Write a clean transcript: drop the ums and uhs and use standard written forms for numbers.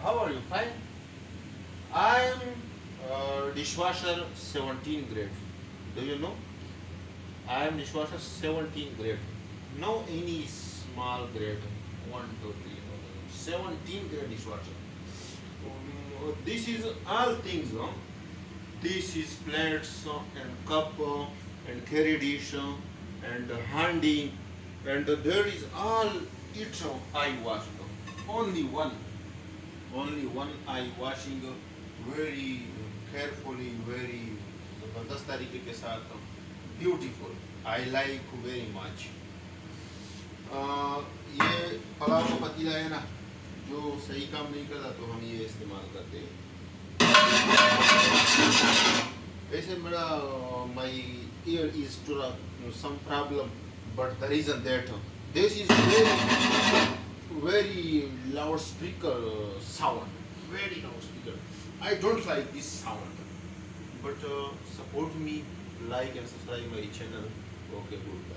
How are you? Fine. I'm dishwasher 17 grade. Do you know? I am dishwasher 17 grade. No any small grade. 1, 2, 3. 17 grade dishwasher. This is all things. No? This is plates and cup and carry dish and handy and there is all it I wash. Only one. Only one I washing very carefully, very जबरदस्त तरीके के साथ beautiful. I like very much. ये पलाव का पतीला है ना जो सही काम नहीं करता तो हम ये इस्तेमाल करते हैं. ऐसे मेरा my ear is to some problem, but the reason that this is very loudspeaker sound, very loudspeaker. I don't like this sound, but support me, like and subscribe my channel. Okay, good. Bye.